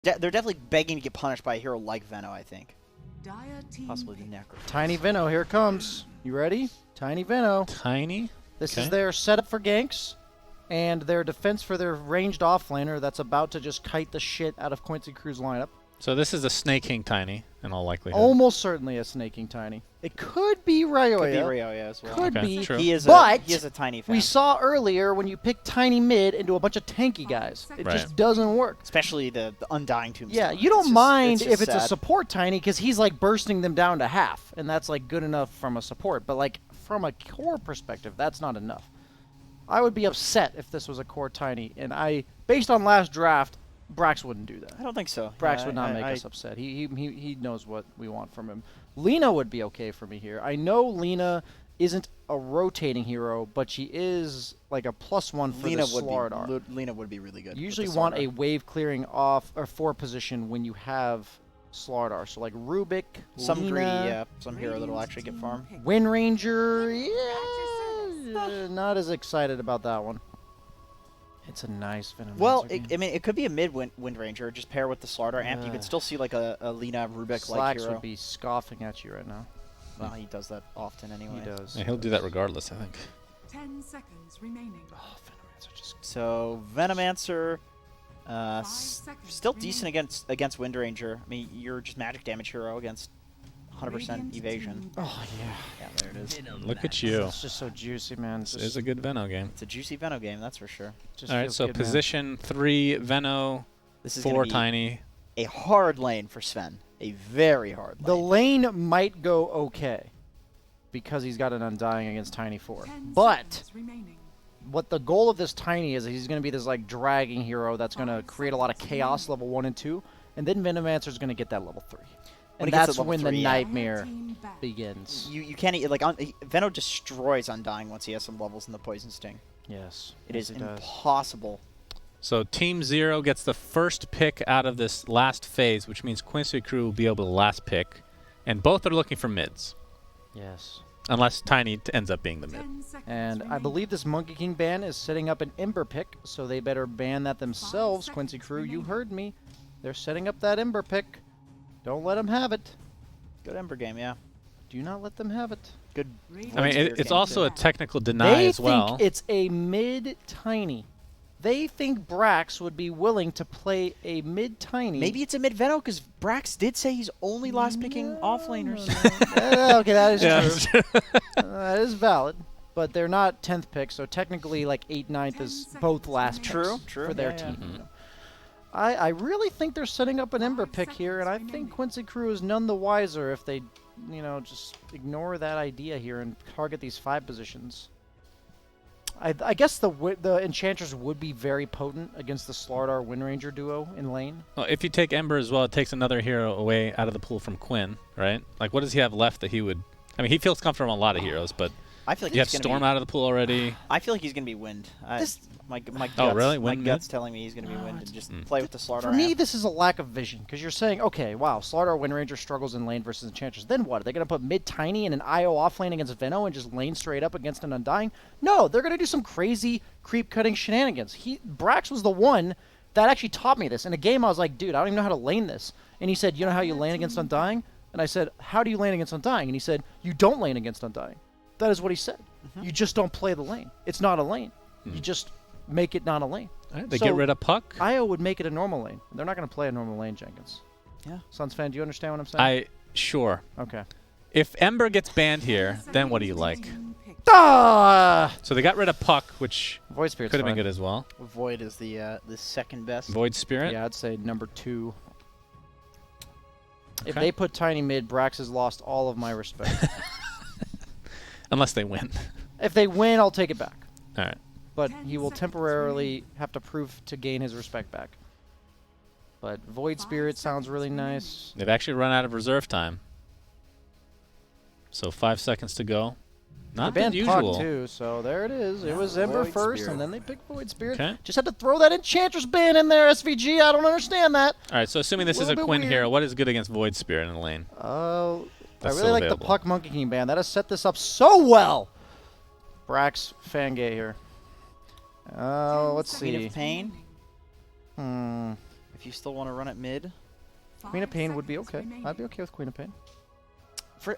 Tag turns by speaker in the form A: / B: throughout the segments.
A: They're definitely begging to get punished by a hero like Veno, I think. Possibly the Necro.
B: Tiny Veno, here it comes. You ready? Tiny Veno.
C: Tiny?
B: This
C: Okay.
B: is their setup for ganks, and their defense for their ranged offlaner that's about to just kite the shit out of Quincy Crew's lineup.
C: So this is a Snake King Tiny, in all likelihood.
B: Almost certainly a snaking Tiny. It could be Ryoya.
A: Could be Ryoya as well.
B: Could
C: Okay,
B: be.
C: true.
A: He is
B: But
A: a Tiny fan.
B: we saw earlier when you pick Tiny mid into a bunch of tanky guys. It
C: Right.
B: just doesn't work.
A: Especially the Undying Tombstone.
B: Yeah, you don't mind if it's a
A: sad.
B: support Tiny because he's like bursting them down to half, and that's like good enough from a support. But like from a core perspective, that's not enough. I would be upset if this was a core Tiny, and based on last draft, Brax wouldn't do that.
A: I don't think so.
B: Brax would not make us upset. He knows what we want from him. Lena would be okay for me here. I know Lena isn't a rotating hero, but she is like a +1 for
A: Lena
B: the
A: would
B: Slardar.
A: Lena would be really good.
B: You
A: with
B: usually
A: the
B: want
A: Slardar.
B: a wave clearing off or 4 position when you have Slardar. So like Rubik,
A: some
B: Lena,
A: greedy, yeah, some hero that'll actually get farmed.
B: Wind Ranger, yeah, not as excited about that one. It's a nice Venom.
A: Well, I mean, it could be a mid Wind Ranger. Just pair with the Slardar amp. You could still see like a Lena Rubik-like
B: Slacks
A: hero.
B: would be scoffing at you right now.
A: Well, he does that often anyway.
B: He does.
C: Yeah, he'll do that regardless, I think.
D: 10 seconds remaining.
B: Oh, Venomancer just...
A: So Venomancer,
D: 5
A: still
D: seconds
A: decent against Wind Ranger. I mean, you're just magic damage hero against 100% evasion.
B: Oh, yeah.
A: Yeah, there it is.
C: Look at you.
B: It's just so juicy, man.
C: This is a good Veno game.
A: It's a juicy Veno game, that's for sure.
B: Just
C: All right,
B: feels
C: so
B: good, man.
C: position 3, Veno,
A: This is
C: 4,
A: gonna be
C: Tiny.
A: a hard lane for Sven. A very hard
B: The
A: lane.
B: lane might go okay because he's got an Undying against Tiny 4.
D: 10
B: But
D: seconds remaining.
B: what the goal of this Tiny is he's going to be this like dragging hero that's going to create a lot of chaos level 1 and 2, and then Venomancer's going to get that level 3.
A: When
B: And
A: he gets
B: that's
A: to level
B: when the
A: 3, yeah.
B: nightmare
D: Team back.
B: begins.
A: You can't like Veno destroys Undying once he has some levels in the Poison Sting.
B: Yes.
A: It
B: yes,
A: is
B: he does.
A: impossible.
C: So Team 0 gets the first pick out of this last phase, which means Quincy Crew will be able to last pick. And both are looking for mids,
B: Yes.
C: unless Tiny ends up being the mid.
D: 10 seconds
B: And I
D: remaining.
B: believe this Monkey King ban is setting up an Ember pick, so they better ban that themselves.
D: 5
B: Quincy
D: seconds
B: Crew, you
D: remaining.
B: heard me. They're setting up that Ember pick. Don't let them have it.
A: Good Ember game, yeah.
B: Do not let them have it.
A: Good.
C: I mean,
A: Void Spirit
C: it's
A: game,
C: also
A: too.
C: a technical deny
B: They
C: as well.
B: think it's a mid-tiny. They think Brax would be willing to play a mid-tiny.
A: Maybe it's a mid Veno because Brax did say he's only last picking offlaners.
B: Okay, that is
C: Yeah,
B: true.
C: that's true.
B: That is valid. But they're not 10th pick, so technically like 8th, 9th is both last picks
A: True, true,
B: for their
A: yeah, yeah.
B: team. I really think they're setting up an Ember pick here, and I think Quincy Crew is none the wiser if they, just ignore that idea here and target these 5 positions. I guess the Enchantress would be very potent against the Slardar Wind Ranger duo in lane.
C: Well, if you take Ember as well, it takes another hero away out of the pool from Quinn, right? Like, what does he have left that he would... I mean, he feels comfortable on a lot of heroes, but
A: I feel like
C: you have
A: he's gonna
C: Storm
A: be,
C: out of the pool already.
A: I feel like he's gonna be Wind. My guts,
C: Oh, really?
A: my
C: Wind
A: guts
C: mid?
A: telling me he's gonna be Wind and just play with the Slardar.
B: For me,
A: amp.
B: this is a lack of vision, because you're saying, okay, wow, Slardar Wind Ranger struggles in lane versus Enchantress. Then what? Are they going to put mid-tiny in an IO offlane against Veno and just lane straight up against an Undying? No, they're going to do some crazy creep-cutting shenanigans. Brax was the one that actually taught me this. In a game, I was like, dude, I don't even know how to lane this. And he said, you know how you lane against Undying? And I said, how do you lane against Undying? And he said, you don't lane against Undying. That is what he said. You just don't play the lane. It's not a lane. You just make it not a lane.
C: All right, they
B: So,
C: get rid of Puck.
B: IO would make it a normal lane. They're not going to play a normal lane, Jenkins.
A: Yeah.
B: Suns fan, do you understand what I'm saying?
C: Sure.
B: Okay.
C: If Ember gets banned here, then what do you like?
B: Ah!
C: So they got rid of Puck, which
B: Void Spirit's
C: could have been
B: fine.
C: good as well.
A: Void is the second best.
C: Void Spirit.
B: Yeah, I'd say number 2. If
C: Okay.
B: they put Tiny mid, Brax has lost all of my respect.
C: Unless they win.
B: If they win, I'll take it back.
C: All right.
B: But he will temporarily have to prove to gain his respect back. But Void Spirit sounds really nice.
C: They've actually run out of reserve time. So 5 seconds to go. Not
B: They
C: the
B: banned
C: usual.
B: Puck too, so there it is. It was
A: Void
B: Ember first,
A: Spirit.
B: and then they picked Void Spirit.
C: Okay.
B: Just had to throw that Enchantress ban in there, SVG. I don't understand that.
C: All right, so assuming this is a
B: Little bit
C: Quinn
B: weird.
C: hero, what is good against Void Spirit in the lane?
B: I
C: That's
B: really
C: still
B: like
C: available.
B: the Puck Monkey King ban. That has set this up so well. Brax Fangay here. Let's
A: Queen
B: see.
A: of Pain. if you still want to run it mid.
B: Queen of
D: 5
B: Pain would be
D: seconds
B: okay.
D: remaining.
B: I'd be okay with Queen of Pain.
A: For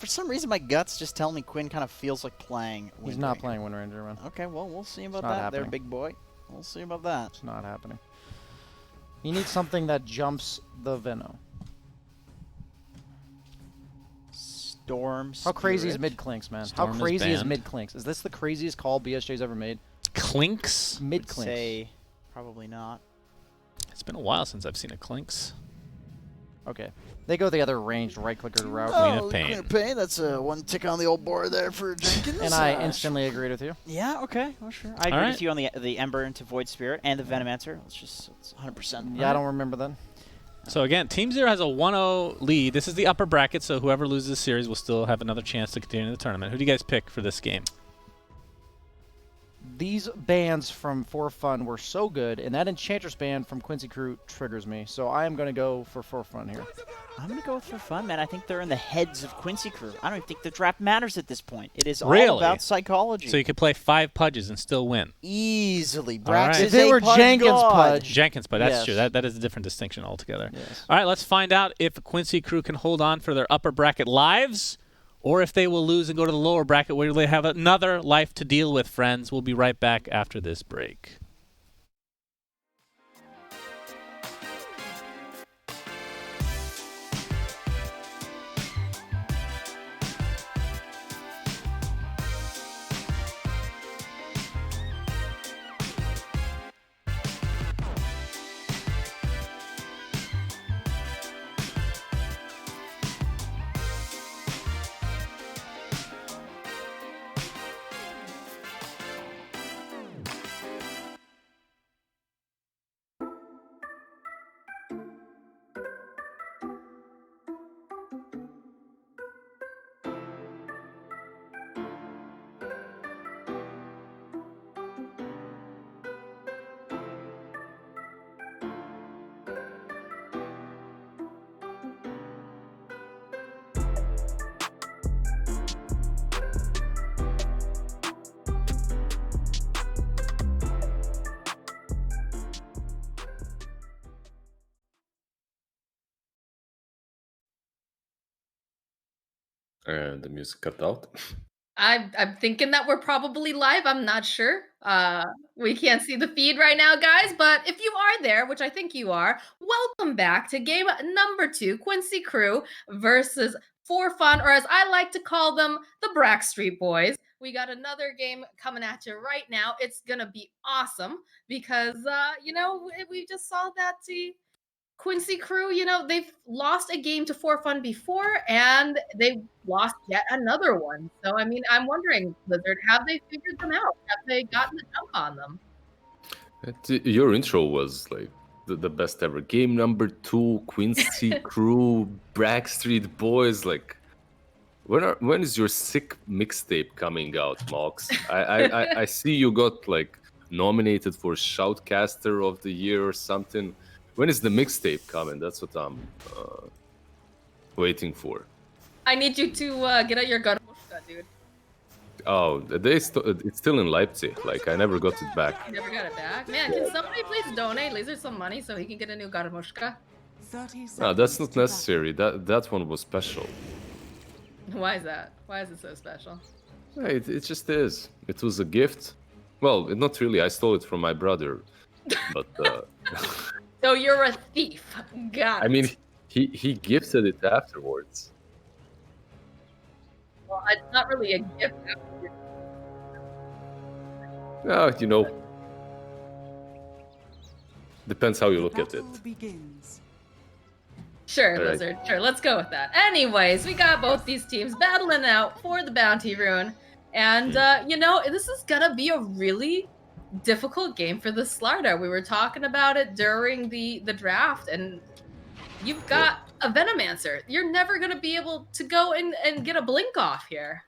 A: some reason, my guts just tell me Quinn kind of feels like playing.
B: He's
A: Wind
B: not
A: Ranger.
B: playing Wind Ranger, man.
A: Okay, well, we'll see about
B: not
A: that there,
B: happening.
A: big boy. We'll see about that.
B: It's not happening. He needs something that jumps the Veno.
A: Storm
B: How crazy is
A: Spirit.
B: mid clinks, man?
C: Storm
B: How
C: is
B: crazy is
C: banned.
B: mid clinks? Is this the craziest call BSJ's ever made?
C: Clinks?
B: Mid
A: Would
B: clinks.
A: say probably not.
C: It's been a while since I've seen a Clinks.
B: Okay. They go the other ranged right clicker route.
C: Queen of Pain.
A: Queen of Pain. That's one tick on the old board there for Jenkins.
B: And I instantly agreed with you.
A: Yeah. Okay. Well, sure. I agree
C: Alright.
A: with you on the Ember into Void Spirit and the Venomancer. It's 100%.
B: Yeah, I don't remember that.
C: So again, Team Zero has a 1-0 lead. This is the upper bracket, so whoever loses the series will still have another chance to continue the tournament. Who do you guys pick for this game?
B: These bands from For Fun were so good, and that Enchantress band from Quincy Crew triggers me. So I am going to go for Fun here.
A: I'm gonna go with for fun, man. I think they're in the heads of Quincy Crew. I don't even think the draft matters at this point. It is all
C: Really?
A: about psychology.
C: So you could play 5 Pudges and still win.
A: Easily. Brax
C: Alright.
A: is
B: If it
A: a
B: were
A: Pudge
B: Jenkins
A: god.
B: Pudge.
C: Jenkins, but that's
B: Yes.
C: true. That is a different distinction altogether.
B: Yes.
C: All right, let's find out if Quincy Crew can hold on for their upper bracket lives, or if they will lose and go to the lower bracket where they have another life to deal with, friends. We'll be right back after this break.
E: And the music cut out.
F: I'm thinking that we're probably live. I'm not sure. We can't see the feed right now, guys. But if you are there, which I think you are, welcome back to game number 2, Quincy Crew versus For Fun, or as I like to call them, the Brackstreet Boys. We got another game coming at you right now. It's gonna be awesome because we just saw that the Quincy Crew, they've lost a game to For Fun before, and they've lost yet another one. So, I mean, I'm wondering, lizZard, have they figured them out? Have they gotten the jump on them?
E: Your intro was like the best ever. Game number 2, Quincy Crew, Brackstreet Boys. Like, when is your sick mixtape coming out, Mox? I see you got like nominated for Shoutcaster of the Year or something. When is the mixtape coming? That's what I'm waiting for.
F: I need you to get out your gun, dude.
E: Oh, it's still in Leipzig. Like, I never got it back.
F: You never got it back? Man, can somebody please donate lizZard some money so he can get a new Garamushka?
D: 30 seconds
E: No, that's not
D: to
E: necessary. That one was special.
F: Why is that? Why is it so special?
E: Yeah, it just is. It was a gift. Well, not really. I stole it from my brother. But
F: So you're a thief. Got it.
E: I mean, he gifted it afterwards.
F: Well, it's not really a gift.
E: Depends how you
D: The
E: look at it.
D: battle begins.
F: Sure,
E: Alright.
F: lizZard. Sure, let's go with that. Anyways, we got both these teams battling out for the bounty rune. And, this is gonna be a really difficult game for the Slardar. We were talking about it during the draft, and you've got a Venomancer. You're never gonna be able to go and get a blink off here.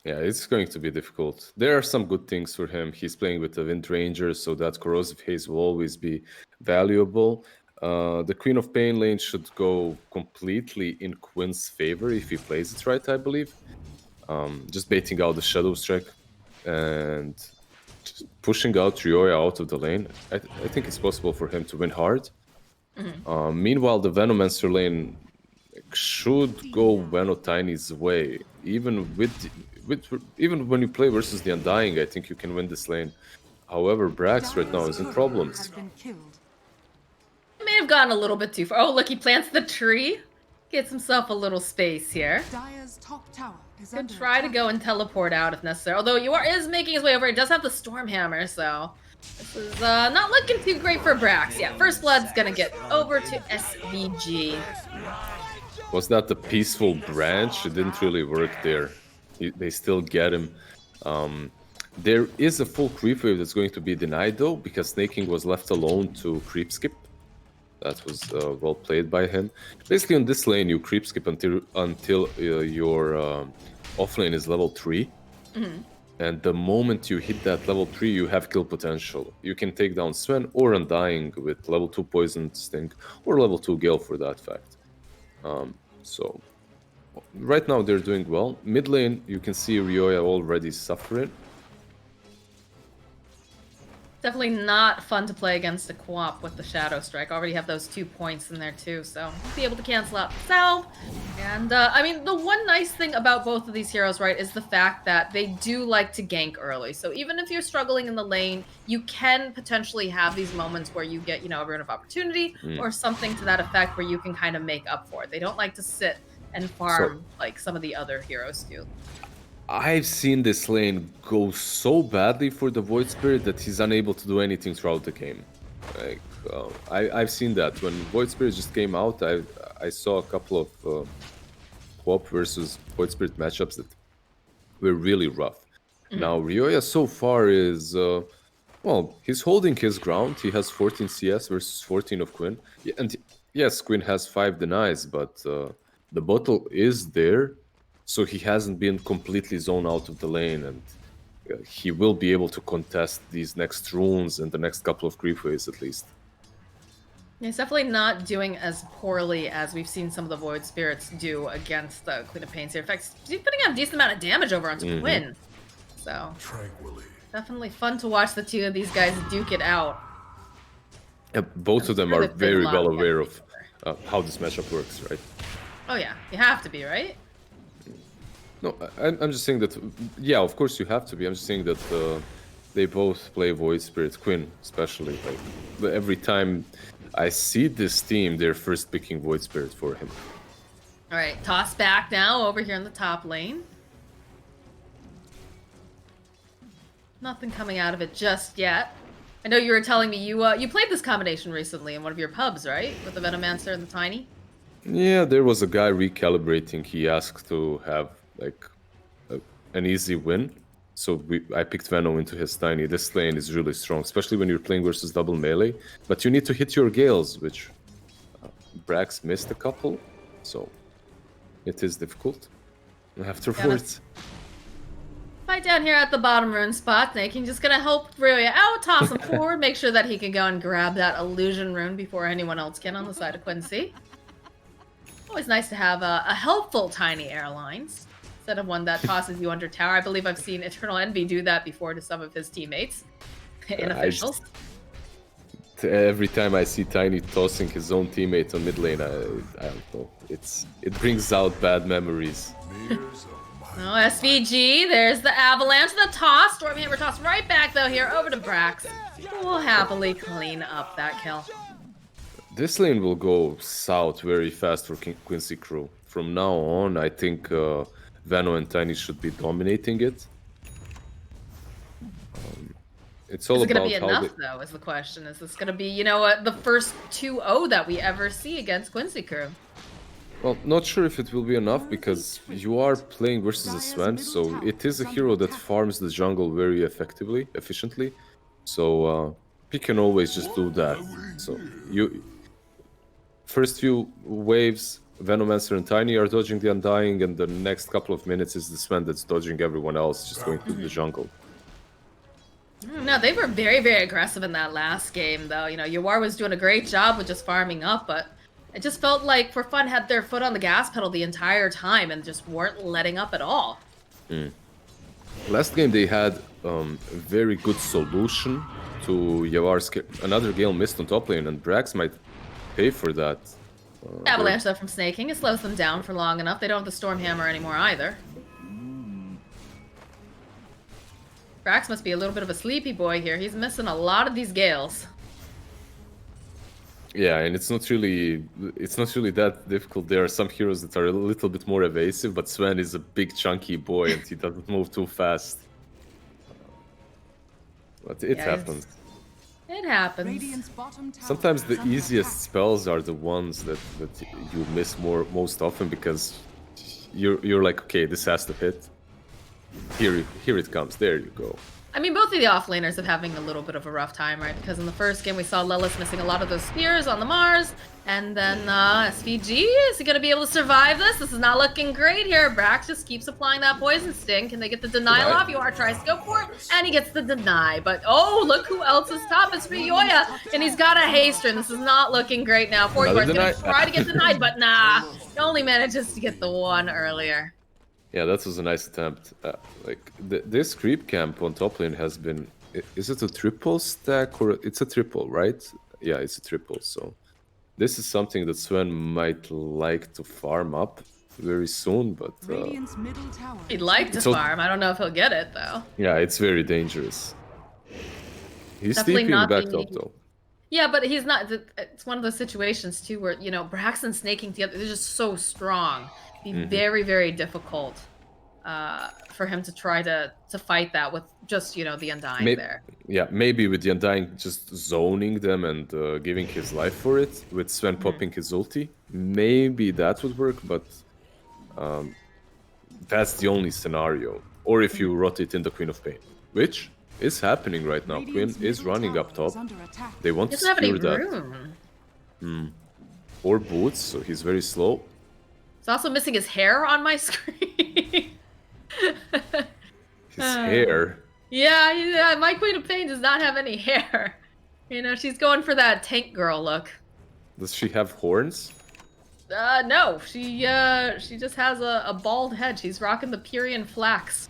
E: Yeah, it's going to be difficult. There are some good things for him. He's playing with the Wind Ranger, so that Corrosive Haze will always be valuable. The Queen of Pain lane should go completely in Quinn's favor if he plays it right, I believe. Just baiting out the Shadow Strike and just pushing out Ryoya out of the lane. I think it's possible for him to win hard. Meanwhile, the Venomancer lane should go Veno Tiny's way. Even even when you play versus the Undying, I think you can win this lane. However, Brax right now is in problems.
F: May have gone a little bit too far. Oh, look, he plants the tree. Gets himself a little space here.
D: Dire's top tower is
F: Could
D: under
F: try to
D: attack.
F: go and teleport out if necessary. Although is making his way over. He does have the Storm Hammer, so this is not looking too great for Brax. Yeah, First Blood's gonna get over to SVG.
E: Was that the peaceful branch? It didn't really work there. They still get him. There is a full creep wave that's going to be denied though, because Snaking was left alone to creep skip. That was well played by him. Basically, on this lane, you creep skip until your offlane is level 3. And the moment you hit that level 3, you have kill potential. You can take down Sven or Undying with level 2 Poison Sting, or level 2 Gale for that fact. So, right now they're doing well. Mid lane, you can see Ryoya already suffering.
F: Definitely not fun to play against a co-op with the Shadow Strike. Already have those 2 points in there too, so be able to cancel out the salve. And I mean, the one nice thing about both of these heroes, right, is the fact that they do like to gank early. So even if you're struggling in the lane, you can potentially have these moments where you get, a rune of opportunity or something to that effect where you can kind of make up for it. They don't like to sit and farm like some of the other heroes do.
E: I've seen this lane go so badly for the Void Spirit that he's unable to do anything throughout the game. Like I've seen that when Void Spirit just came out. I saw a couple of co-op versus Void Spirit matchups that were really rough. Now Ryoya so far is well, he's holding his ground. He has 14 CS versus 14 of Quinn. Yeah, and yes, Quinn has 5 denies, but the bottle is there. So he hasn't been completely zoned out of the lane, and he will be able to contest these next runes and the next couple of creep waves at least.
F: He's definitely not doing as poorly as we've seen some of the Void Spirits do against the Queen of Pains here. In fact, he's putting out a decent amount of damage over onto Quinn. So, definitely fun to watch the two of these guys duke it out.
E: Both of them
F: sure
E: are
F: they've played a
E: very
F: lot
E: well
F: against
E: aware
F: each
E: of how this matchup works, right?
F: Oh yeah, you have to be, right?
E: No, I'm just saying that, yeah, of course you have to be. I'm just saying that they both play Void Spirit, Quinn especially. Like, every time I see this team, they're first picking Void Spirit for him.
F: Alright, toss back now over here in the top lane. Nothing coming out of it just yet. I know you were telling me you played this combination recently in one of your pubs, right? With the Venomancer and the Tiny?
E: Yeah, there was a guy recalibrating. He asked to have like an easy win, so I picked Venom into his Tiny. This lane is really strong, especially when you're playing versus double melee. But you need to hit your Gales, which Brax missed a couple, so it is difficult. Afterwards,
F: Fight down here at the bottom rune spot. Naking just gonna help Ryoya out, toss him forward, make sure that he can go and grab that illusion rune before anyone else can on the side of Quincy. Always nice to have a helpful Tiny Airlines instead of one that tosses you under tower. I believe I've seen Eternal Envy do that before to some of his teammates in officials.
E: Every time I see Tiny tossing his own teammate on mid lane, I don't know. It brings out bad memories.
F: Oh, SVG, there's the avalanche, the toss. Stormhammer toss right back though here over to Brax. Who will happily clean up that kill.
E: This lane will go south very fast for Quincy crew. From now on, I think Vano and Tiny should be dominating it. It's all
F: Is it
E: about
F: going to be enough, though, is the question. Is this going to be, the first 2-0 that we ever see against Quincy crew?
E: Well, not sure if it will be enough, because you are playing versus a Sven, so it is a hero that farms the jungle very efficiently. So he can always just do that. So first few waves, Venomancer and Tiny are dodging the Undying, and the next couple of minutes is the Sven that's dodging everyone else, just going through the jungle.
F: No, they were very, very aggressive in that last game, though. Yawar was doing a great job with just farming up, but it just felt like For Fun had their foot on the gas pedal the entire time and just weren't letting up at all.
E: Last game they had a very good solution to Yavar's... Another Gale missed on top lane, and Brax might pay for that.
F: Avalanche though from snaking. It slows them down for long enough. They don't have the Storm Hammer anymore either. Brax must be a little bit of a sleepy boy here. He's missing a lot of these gales.
E: Yeah, and it's not really that difficult. There are some heroes that are a little bit more evasive, but Sven is a big chunky boy and he doesn't move too fast. But it happens.
F: It happens.
D: Radiant's bottom tower
E: Sometimes
D: is
E: the
D: under
E: easiest
D: attack.
E: spells are the ones that you miss most often because you're like, okay, this has to hit. Here it comes. There you go.
F: I mean, both of the offlaners are having a little bit of a rough time, right? Because in the first game, we saw Lelis missing a lot of those spears on the Mars. And then SVG, is he going to be able to survive this? This is not looking great here. Brax just keeps applying that poison sting. Can they get the denial off? Yoar tries to go for it, and he gets the deny. But, oh, look who else is top. It's Ryoya, and he's got a haste, and this is not looking great now. For Yoar's going to try to get denied, but nah. He only manages to get the one earlier.
E: Yeah, that was a nice attempt. This creep camp on top lane has been... Is it a triple stack or... It's a triple, right? Yeah, it's a triple, so... This is something that Sven might like to farm up very soon, but...
D: Radiant's middle tower.
F: He'd like to farm. I don't know if he'll get it, though.
E: Yeah, it's very dangerous. He's
F: Definitely
E: TPing
F: not
E: back
F: the-
E: top, though.
F: Yeah, but he's not. It's one of those situations too where Brax and snaking together. They're just so strong. It'd be very, very difficult for him to try to fight that with just the Undying there.
E: Yeah, maybe with the Undying just zoning them and giving his life for it, with Sven popping his ulti. Maybe that would work, but that's the only scenario. Or if you rotate in the Queen of Pain, which is happening right now. Queen is running up top. They want
F: He
E: to
F: doesn't have any
E: secure that.
F: room.
E: Or boots, so he's very slow.
F: He's also missing his hair on my screen.
E: His hair.
F: Yeah, my Queen of Pain does not have any hair. She's going for that tank girl look.
E: Does she have horns?
F: No, she just has a bald head. She's rocking the Purian flax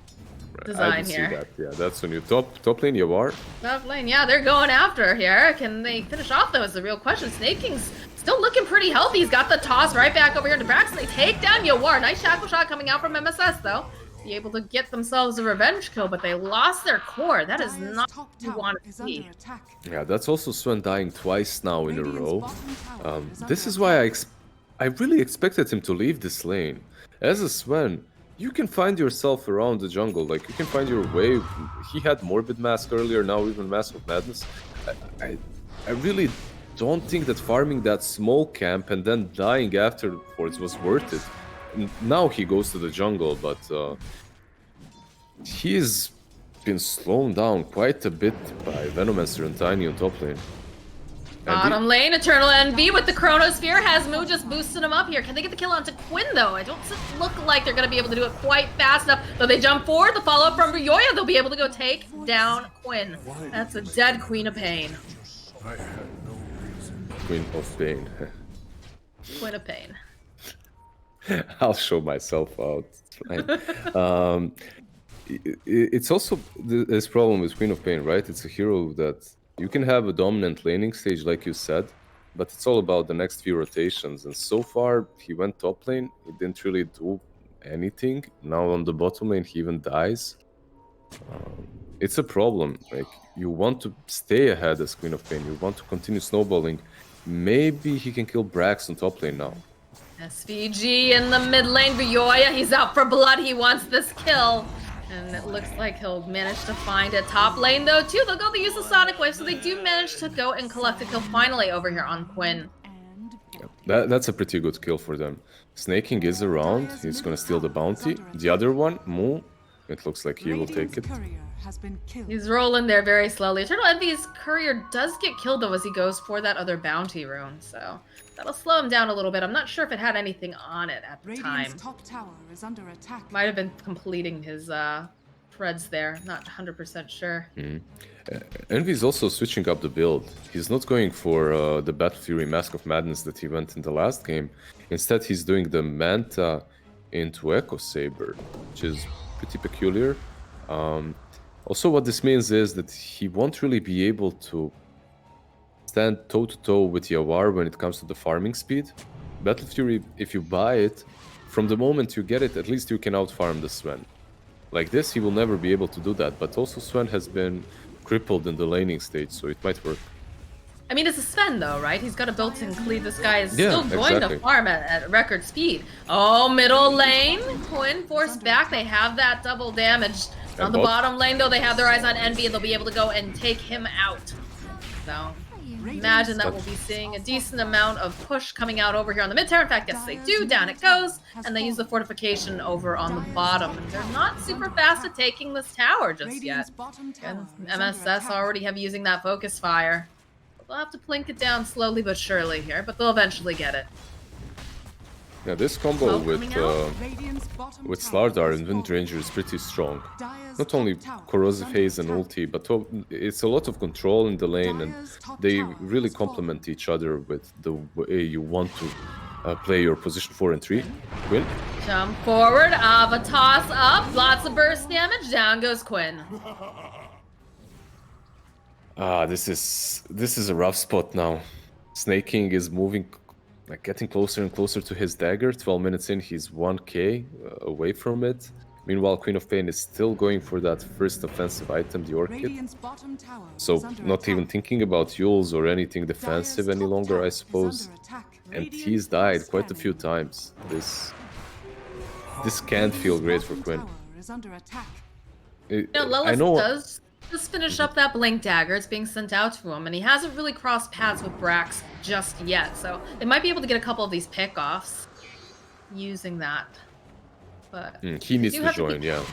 F: design
E: I didn't
F: here.
E: see that. Yeah, that's when you top lane you are.
F: Top lane, yeah, they're going after her here. Can they finish off though is the real question. Snaking's still looking pretty healthy. He's got the toss right back over here to Brax. They take down Yoar. Nice shackle shot coming out from MSS though. Be able to get themselves a revenge kill, but they lost their core. That is not what you want to see.
E: Yeah, that's also Sven dying twice now in a row. This is why I really expected him to leave this lane. As a Sven, you can find yourself around the jungle, like you can find your way. He had Morbid Mask earlier, now even Mask of Madness. I really don't think that farming that small camp and then dying afterwards was worth it. Now he goes to the jungle, but he's been slowed down quite a bit by Venomancer and Tiny on top lane.
F: Bottom lane, Eternal Envy with the Chronosphere. Has Moo just boosted him up here. Can they get the kill onto Quinn, though? I don't look like they're going to be able to do it quite fast enough. Though they jump forward, the follow-up from Ryoya, they'll be able to go take down Quinn. That's a dead Queen of Pain.
E: Queen of Pain.
F: Queen of Pain.
E: I'll show myself out. It's fine. It's also this problem with Queen of Pain, right? It's a hero that you can have a dominant laning stage, like you said, but it's all about the next few rotations. And so far, he went top lane. He didn't really do anything. Now on the bottom lane, he even dies. It's a problem. Like, you want to stay ahead as Queen of Pain. You want to continue snowballing. Maybe he can kill Brax on top lane now.
F: SVG in the mid lane. Ryoya, he's out for blood. He wants this kill. And it looks like he'll manage to find a top lane, though, too. They'll go to use the Sonic Wave, so they do manage to go and collect a kill finally over here on Quinn.
E: That's a pretty good kill for them. Snaking is around. He's gonna steal the bounty. The other one, Moo, it looks like he will take it.
F: He's rolling there very slowly. Eternal Envy's courier does get killed, though, as he goes for that other bounty rune, so that'll slow him down a little bit. I'm not sure if it had anything on it at the time.
D: Top tower is under attack.
F: Might have been completing his threads there. Not 100% sure.
E: Envy's also switching up the build. He's not going for the Battle Fury Mask of Madness that he went in the last game. Instead, he's doing the Manta into Echo Saber, which is pretty peculiar. Also, what this means is that he won't really be able to stand toe-to-toe with Yawar when it comes to the farming speed. Battle Fury, if you buy it, from the moment you get it, at least you can out-farm the Sven. Like this, he will never be able to do that, but also Sven has been crippled in the laning stage, so it might work.
F: I mean, it's a Sven though, right? He's got a built-in cleave. This guy is still going
E: exactly.
F: to farm at record speed. Oh, middle lane. Quinn forced back. They have that double damage. On the bottom lane, though, they have their eyes on Envy, and they'll be able to go and take him out. So, imagine that we'll be seeing a decent amount of push coming out over here on the mid tower. In fact, yes, they do. Down it goes. And they use the fortification over on the bottom. And they're not super fast at taking this tower just yet. And MSS already have using that focus fire. They'll have to plink it down slowly but surely here, but they'll eventually get it.
E: Yeah, this combo with Slardar and Windranger is pretty strong. Not only Corrosive Haze and ulti, but it's a lot of control in the lane, and they really complement each other with the way you want to play your position 4 and 3. Quinn?
F: Jump forward, Ava toss up, lots of burst damage, down goes Quinn.
E: This is a rough spot now. Snake King is moving, like getting closer and closer to his dagger. 12 minutes in, he's 1k away from it. Meanwhile, Queen of Pain is still going for that first offensive item, the Orchid. So not even thinking about Yules or anything defensive any longer, I suppose. And he's died quite a few times. This can't feel great for Quinn.
F: I know does just finish up that Blink Dagger. It's being sent out to him, and he hasn't really crossed paths with Brax just yet. So they might be able to get a couple of these pickoffs using that. But
E: he needs to join, yeah.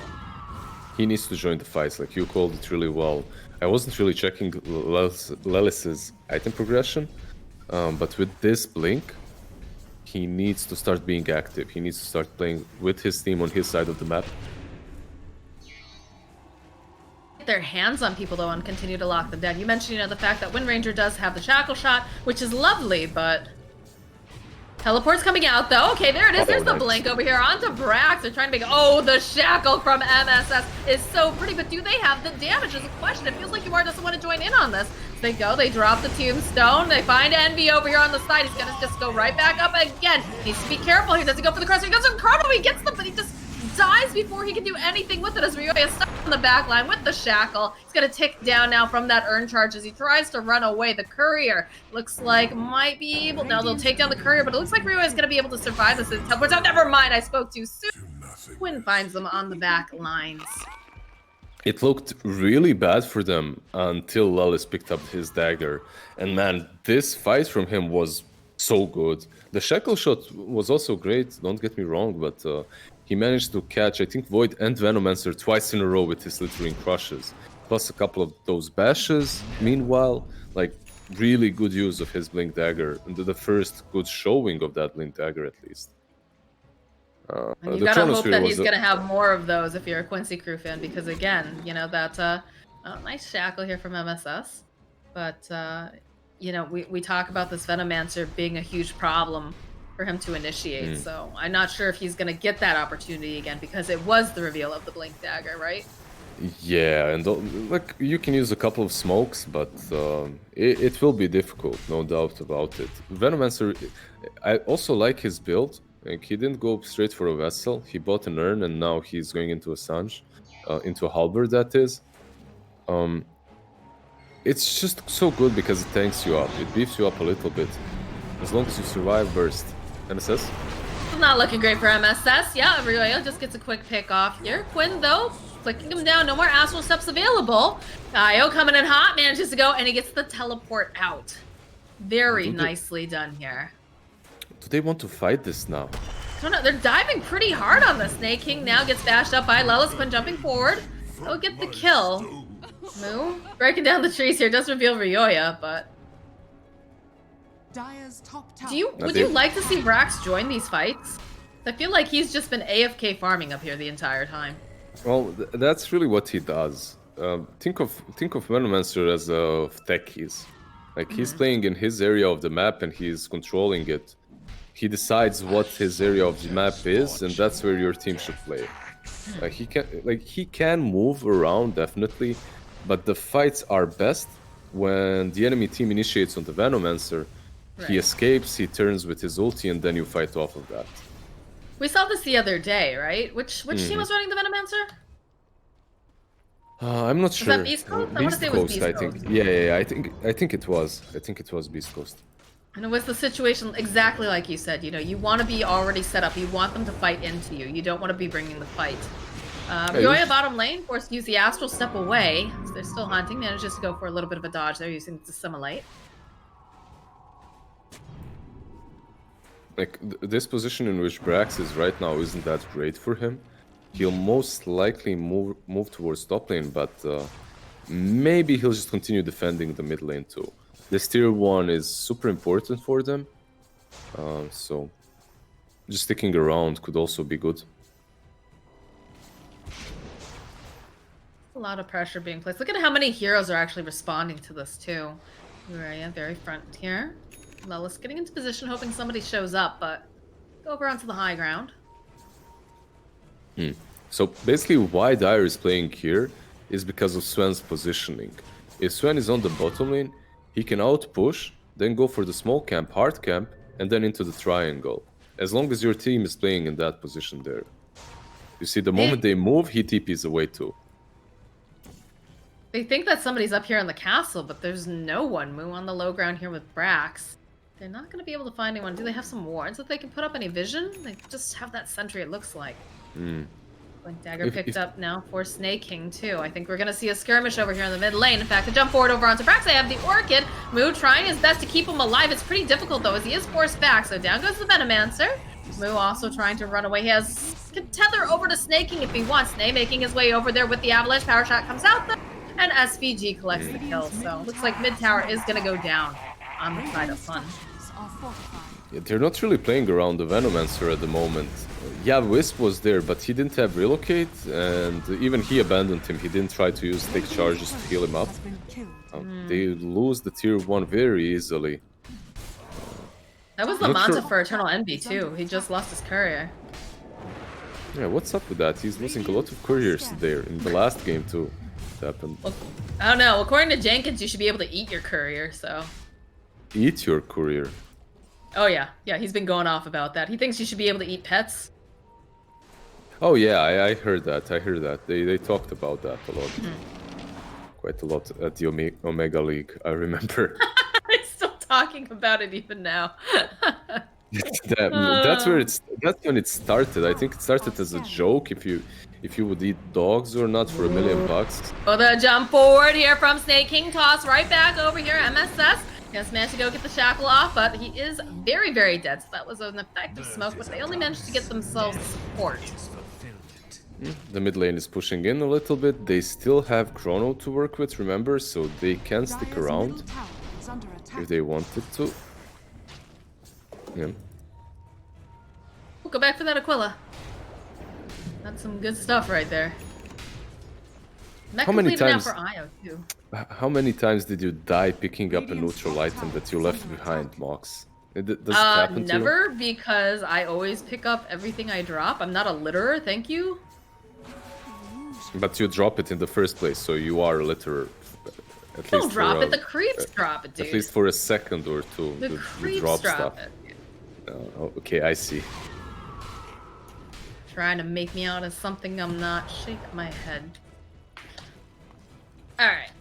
E: He needs to join the fights, like you called it really well. I wasn't really checking Lelis's item progression, but with this Blink, he needs to start being active. He needs to start playing with his team on his side of the map.
F: Their hands on people though and continue to lock them down. You mentioned, the fact that Windranger does have the shackle shot, which is lovely, but teleport's coming out though. Okay, there it is. There's the blink over here onto Brax. They're trying to make the shackle from MSS is so pretty, but do they have the damage is a question. It feels like UR doesn't want to join in on this. They go, they drop the tombstone, they find Envy over here on the side. He's gonna just go right back up again. Needs to be careful here. Does he go for the cross? He goes for Chrono, he gets them, but he just dies before he can do anything with it as Ryoya is stuck on the back line with the shackle. He's gonna tick down now from that urn charge as he tries to run away. The courier looks like might be able, no, they'll take down the courier, but it looks like Ryoya is gonna be able to survive this. Oh, never mind, I spoke too soon. Quinn finds them on the back lines.
E: It looked really bad for them until Lelis picked up his dagger. And man, this fight from him was so good. The shackle shot was also great, don't get me wrong, but he managed to catch, I think, Void and Venomancer twice in a row with his Littering Crushes. Plus a couple of those bashes. Meanwhile, like, really good use of his Blink Dagger. And the first good showing of that Blink Dagger, at least.
F: And you gotta hope that he's gonna have more of those if you're a Quincy Crew fan, because again, that nice shackle here from MSS. But, we talk about this Venomancer being a huge problem for him to initiate, so I'm not sure if he's going to get that opportunity again, because it was the reveal of the Blink Dagger, right?
E: Yeah, and like you can use a couple of smokes, but it will be difficult, no doubt about it. Venomancer, I also like his build. Like, he didn't go straight for a Vessel, he bought an Urn, and now he's going into a Sange, into a Halberd, that is. It's just so good because it tanks you up, it beefs you up a little bit, as long as you survive burst. MSS?
F: Not looking great for MSS. Yeah, Ryoya just gets a quick pick off here. Quinn, though, flicking him down. No more Astral Steps available. Io coming in hot, manages to go, and he gets the teleport out. Very nicely done here.
E: Do they want to fight this now?
F: I don't know. They're diving pretty hard on the Snake King. Now gets bashed up by Lelis. Quinn jumping forward. He'll get the kill. Moo. Breaking down the trees here does reveal Ryoya, but would you like to see Brax join these fights? I feel like he's just been AFK farming up here the entire time.
E: Well, that's really what he does. Think of Venomancer as a techies. Like, he's playing in his area of the map and he's controlling it. He decides what his area of the map is, and that's where your team should play. He can move around, definitely, but the fights are best when the enemy team initiates on the Venomancer,
F: Right.
E: he escapes, he turns with his ulti, and then you fight off of that.
F: We saw this the other day, right? Which team was running the Venomancer?
E: I'm not sure.
F: that Beast Coast? I wanna
E: Beast
F: say it was
E: Coast,
F: Beast
E: I think.
F: Coast.
E: Yeah. I think it was. I think it was Beast Coast.
F: And it was the situation exactly like you said. You know, you want to be already set up. You want them to fight into you. You don't want to be bringing the fight. Ryoya bottom lane, forced to use the Astral Step away. So they're still hunting. Manages to go for a little bit of a dodge there using Dissimilate.
E: Like, this position in which Brax is right now isn't that great for him. He'll most likely move towards top lane, but maybe he'll just continue defending the mid lane too. This tier 1 is super important for them, so just sticking around could also be good.
F: A lot of pressure being placed. Look at how many heroes are actually responding to this too. Ryoya, very front here. Lelis getting into position, hoping somebody shows up, but go over onto the high ground.
E: So basically why Dire is playing here is because of Sven's positioning. If Sven is on the bottom lane, he can outpush, then go for the small camp, hard camp, and then into the triangle. As long as your team is playing in that position there. You see, the moment they move, he TPs away too.
F: They think that somebody's up here in the castle, but there's no one. Moo on the low ground here with Brax. They're not going to be able to find anyone. Do they have some wards that they can put up any vision? They just have that sentry, it looks like. Blink Dagger picked up now for Snake King, too. I think we're going to see a skirmish over here in the mid lane. In fact, a jump forward over onto Brax. They have the Orchid. Moo trying his best to keep him alive. It's pretty difficult, though, as he is forced back. So down goes the Venomancer. Moo also trying to run away. He can tether over to Snake King if he wants. Snake making his way over there with the Avalanche. Power Shot comes out, though. And SVG collects the kill. So looks like mid tower is going to go down on the side of Fun.
E: Yeah, they're not really playing around the Venomancer at the moment. Yeah, Wisp was there, but he didn't have Relocate, and even he abandoned him. He didn't try to use take charges to heal him up. They lose the tier 1 very easily.
F: That was the
E: Not
F: Manta
E: sure.
F: for Eternal Envy, too. He just lost his courier.
E: Yeah, what's up with that? He's losing a lot of couriers there. In the last game too, it happened.
F: Well, I don't know. According to Jenkins, you should be able to eat your courier, so...
E: Eat your courier.
F: Oh, yeah. Yeah, he's been going off about that. He thinks you should be able to eat pets.
E: Oh yeah, I heard that. I heard that. They talked about that a lot. Quite a lot at the Omega League, I remember.
F: He's still talking about it even now.
E: That's when it started. I think it started as a joke if you would eat dogs or not for $1 million.
F: Well, the jump forward here from Snake King. Toss right back over here. MSS has managed to go get the shackle off, but he is very, very dead. So that was an effective smoke, but they only managed to get themselves support.
E: The mid lane is pushing in a little bit. They still have Chrono to work with, remember, so they can stick around if they wanted to. Yeah.
F: We'll go back for that Aquila. That's some good stuff right there.
E: How many times?
F: Now for Io too.
E: How many times did you die picking up a neutral item that you left behind, Mox? Does it happen to you?
F: Never, because I always pick up everything I drop. I'm not a litterer, thank you.
E: But you drop it in the first place, so you are a litterer. At
F: Don't
E: least
F: drop
E: for
F: it. The creeps drop it, dude.
E: At least for a second or two.
F: The
E: you
F: creeps
E: drop
F: drop
E: stuff.
F: it.
E: Okay, I see.
F: Trying to make me out as something I'm not. Shake my head. Alright.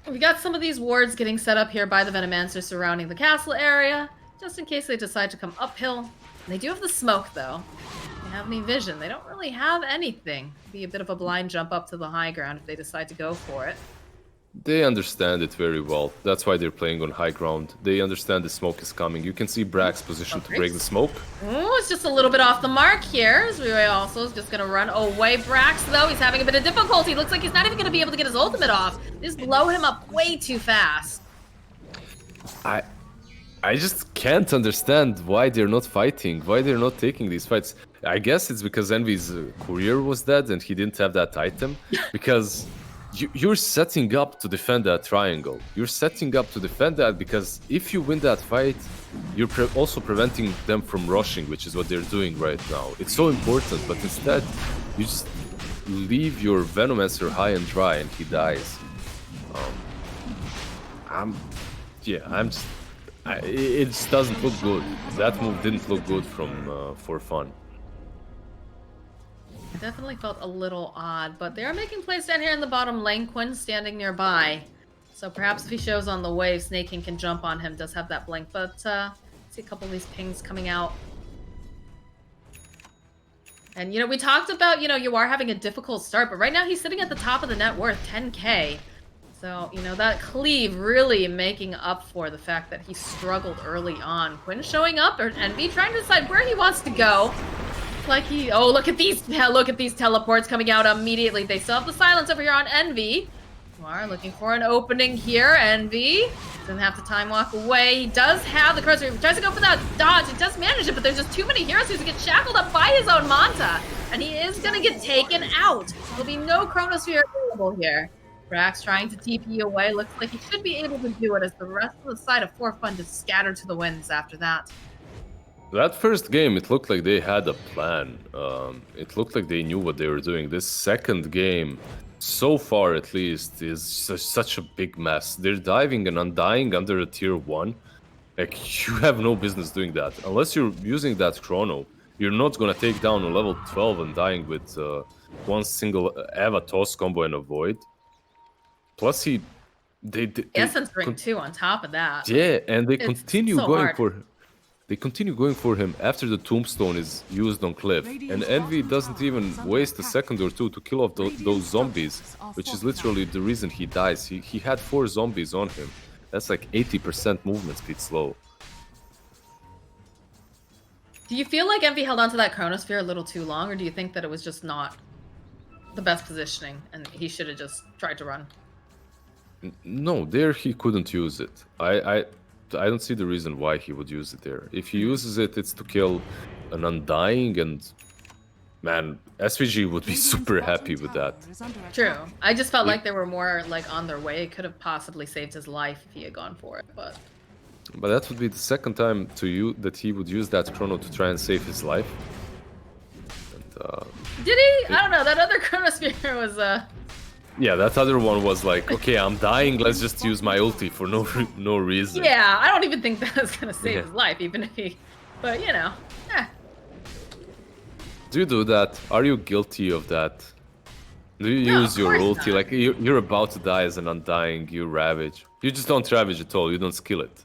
F: We got some of these wards getting set up here by the Venomancer surrounding the castle area, just in case they decide to come uphill. They do have the smoke, though. They have any vision. They don't really have anything. Be a bit of a blind jump up to the high ground if they decide to go for it.
E: They understand it very well. That's why they're playing on high ground. They understand the smoke is coming. You can see Brack's position to break the smoke.
F: Ooh, it's just a little bit off the mark here. Zwiwei also is just going to run away. Brax, though, he's having a bit of difficulty. Looks like he's not even going to be able to get his ultimate off. They just blow him up way too fast.
E: I just can't understand why they're not fighting, why they're not taking these fights. I guess it's because Envy's courier was dead and he didn't have that item. Because you're setting up to defend that triangle. You're setting up to defend that because if you win that fight, you're also preventing them from rushing, which is what they're doing right now. It's so important, but instead, you just leave your Venomancer high and dry and he dies. It just doesn't look good. That move didn't look good from for fun.
F: It definitely felt a little odd, but they are making plays down here in the bottom lane. Quinn standing nearby. So perhaps if he shows on the wave, Snake King can jump on him. Does have that blink, but see a couple of these pings coming out. And, you know, we talked about, you know, you are having a difficult start, but right now he's sitting at the top of the net worth, 10K. So, you know, that cleave really making up for the fact that he struggled early on. Quinn showing up, or Envy trying to decide where he wants to go. Like look at these teleports coming out immediately. They still have the silence over here on Envy. You are looking for an opening here. Envy doesn't have to time walk away. He does have the crosshair. He tries to go for that dodge. He does manage it, but there's just too many heroes who get shackled up by his own Manta. And he is going to get taken out. There'll be no Chronosphere available here. Brax trying to TP away. Looks like he should be able to do it as the rest of the side of For Fun just scattered to the winds after that.
E: That first game, it looked like they had a plan. It looked like they knew what they were doing. This second game, so far at least, is such a big mess. They're diving and undying under a tier 1. Like, you have no business doing that. Unless you're using that chrono, you're not gonna take down a level 12 and dying with one single Eva toss combo and avoid. Plus they
F: Essence ring too on top of that.
E: Yeah, and they continue
F: so
E: going
F: hard.
E: for They continue going for him after the tombstone is used on Cliff, and Envy doesn't even waste a second or two to kill off those zombies, which is literally the reason he dies. He had 4 zombies on him. That's like 80% movement speed slow.
F: Do you feel like Envy held onto that Chronosphere a little too long, or do you think that it was just not the best positioning and he should have just tried to run?
E: No, there he couldn't use it. I don't see the reason why he would use it there. If he uses it, it's to kill an Undying, and man, SVG would be super happy with that.
F: True. I just felt like they were more like on their way. It could have possibly saved his life if he had gone for it, but
E: that would be the second time to you that he would use that chrono to try and save his life. And,
F: did he? I don't know. That other Chronosphere was
E: yeah, that other one was like, okay, I'm dying, let's just use my ulti for no reason.
F: Yeah, I don't even think that was gonna save his life, even if he. But you know,
E: Do you do that? Are you guilty of that? Do you use your ulti?
F: Not.
E: Like, you're about to die as an Undying, you Ravage. You just don't Ravage at all, you don't skill it.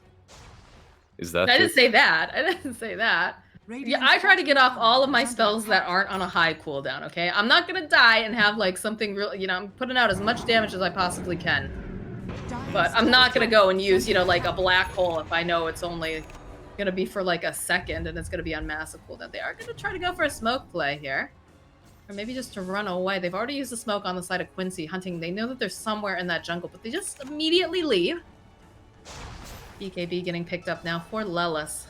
E: Is that
F: I didn't say that. I didn't say that. Yeah, I try to get off all of my spells that aren't on a high cooldown, okay? I'm not gonna die and have like something real, you know, I'm putting out as much damage as I possibly can. But I'm not gonna go and use, you know, like a black hole if I know it's only gonna be for like a second and it's gonna be on massive cooldown. They are gonna try to go for a smoke play here. Or maybe just to run away. They've already used the smoke on the side of Quincy hunting. They know that they're somewhere in that jungle, but they just immediately leave. BKB getting picked up now for Lelis.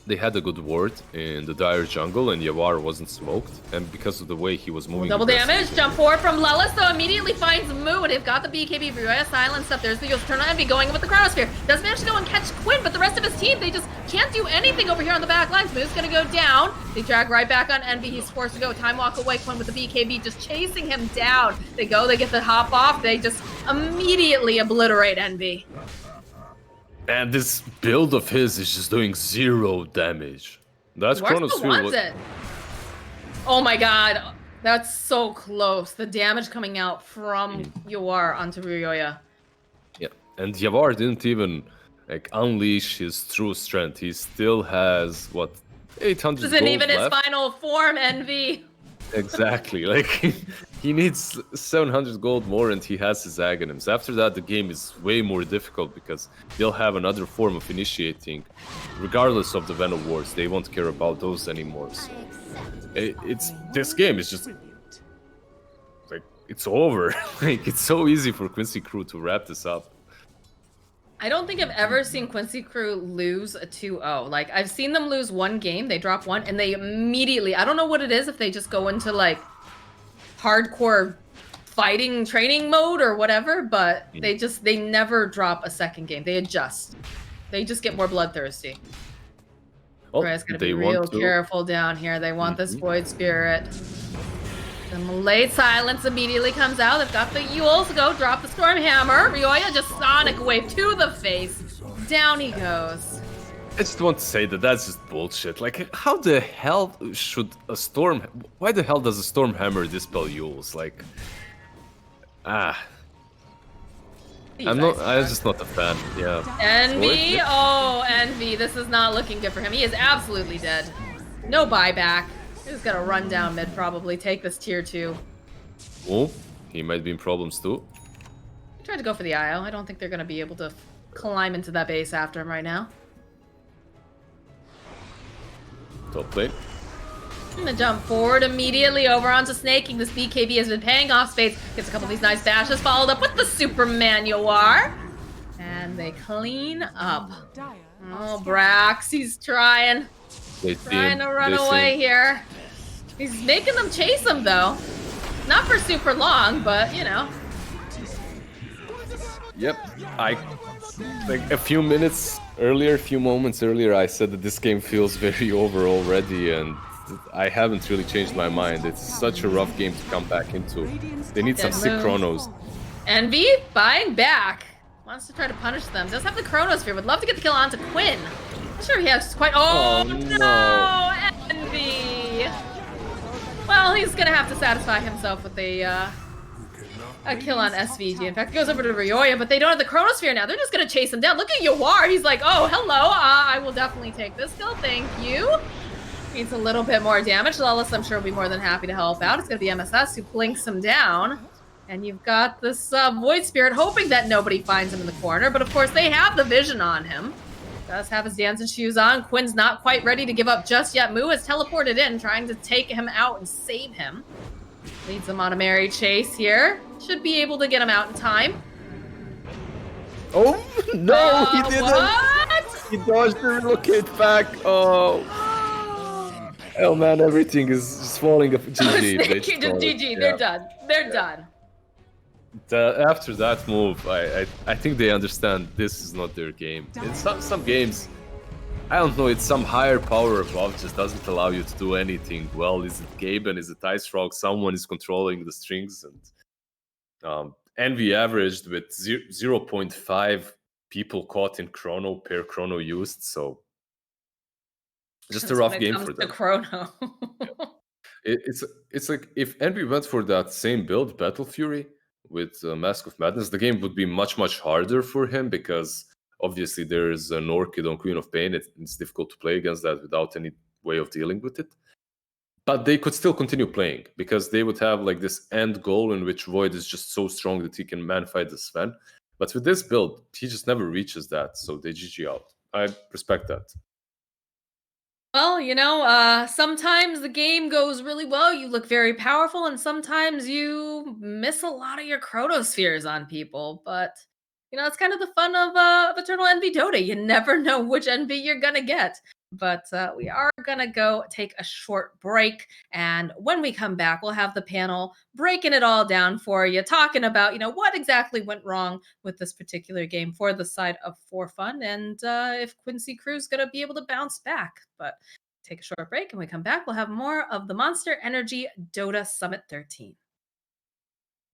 E: They had a good ward in the dire jungle, and Yawar wasn't smoked, and because of the way he was moving...
F: Double damage, jump forward from Lelis, though immediately finds Moo, and they've got the BKB Bruya silenced up. There's the Eternal Envy going with the Chronosphere. Does manage to go and catch Quinn, but the rest of his team, they just can't do anything over here on the back lines. Moo's gonna go down. They drag right back on Envy. He's forced to go. Time walk away. Quinn with the BKB just chasing him down. They go, they get the hop off. They just immediately obliterate Envy.
E: And this build of his is just doing 0 damage. That's Chronosphere was...
F: it. Oh my god. That's so close. The damage coming out from Yawar onto Ryoya.
E: Yeah, and Yawar didn't even like unleash his true strength. He still has, what, 800
F: This isn't
E: gold
F: even
E: left?
F: his final form, Envy.
E: Exactly, like he needs 700 gold more and he has his Aghanims. After that, the game is way more difficult because they'll have another form of initiating. Regardless of the Venom Wars, they won't care about those anymore. So this game is just like, it's over. Like, it's so easy for Quincy Crew to wrap this up.
F: I don't think I've ever seen Quincy Crew lose a 2-0. Like, I've seen them lose one game, they drop one, and they immediately, I don't know what it is, if they just go into, like, hardcore fighting training mode or whatever, but they never drop a second game. They adjust. They just get more bloodthirsty.
E: Oh,
F: Ray's gonna be real careful down here. They want this Void Spirit. Some late silence immediately comes out. They've got the Yules to go drop the Storm Hammer. Ryoya just Sonic Wave to the face. Down he goes.
E: I just want to say that that's just bullshit. Like, how the hell should a Storm... Why the hell does a Storm Hammer dispel Yules? Like... I'm just not a fan, yeah.
F: Envy, oh, Envy, this is not looking good for him. He is absolutely dead. No buyback. He's gonna run down mid probably, take this tier 2.
E: Oh, he might be in problems too.
F: He tried to go for the IO. I don't think they're gonna be able to climb into that base after him right now.
E: Top lane.
F: I'm gonna jump forward immediately over onto Snaking. This BKB has been paying off spades. Gets a couple of these nice dashes, followed up with the Superman you are. And they clean up. Oh, Brax, he's trying. Trying to run away here. He's making them chase him though. Not for super long, but you know.
E: Yep, like a few moments earlier, I said that this game feels very over already, and I haven't really changed my mind. It's such a rough game to come back into. They need some sick chronos.
F: Envy buying back. Wants to try to punish them. Does have the Chronosphere. Would love to get the kill onto Quinn. I'm sure he has quite. Oh no, Envy. Well, he's gonna have to satisfy himself with a kill on SVG. In fact, it goes over to Ryoya, but they don't have the Chronosphere now. They're just gonna chase him down. Look at Yawar. He's like, oh, hello. I will definitely take this kill. Thank you. Needs a little bit more damage. Lawless, I'm sure, will be more than happy to help out. It's gonna be MSS who blinks him down. And you've got this Void Spirit hoping that nobody finds him in the corner, but of course they have the vision on him. Does have his dancing shoes on. Quinn's not quite ready to give up just yet. Moo has teleported in, trying to take him out and save him. Leads him on a merry chase here. Should be able to get him out in time.
E: Oh, no, he didn't!
F: What?
E: He dodged the relocate back. Oh. Oh man, everything is just falling apart. GG.
F: GG, they're done. They're done.
E: After that move, I think they understand this is not their game. In some games, I don't know, it's some higher power above just doesn't allow you to do anything. Well, is it Gaben? Is it Ice Frog? Someone is controlling the strings, and Envy averaged with 0.5 people caught in chrono per chrono used, so just a rough game for them.
F: Chrono.
E: It's like if Envy went for that same build, Battle Fury, with Mask of Madness, the game would be much harder for him, because obviously there is an Orchid on Queen of Pain. It's difficult to play against that without any way of dealing with it. But they could still continue playing, because they would have like this end goal in which Void is just so strong that he can man-fight the Sven. But with this build, he just never reaches that, so they GG out. I respect that.
F: Well, you know, sometimes the game goes really well, you look very powerful, and sometimes you miss a lot of your Chronospheres on people. But, you know, it's kind of the fun of Eternal Envy Dota. You never know which Envy you're gonna get. But we are gonna go take a short break, and when we come back, we'll have the panel breaking it all down for you, talking about, you know, what exactly went wrong with this particular game for the side of For Fun, and if Quincy Crew's gonna be able to bounce back. But take a short break, and when we come back, we'll have more of the Monster Energy Dota Summit 13.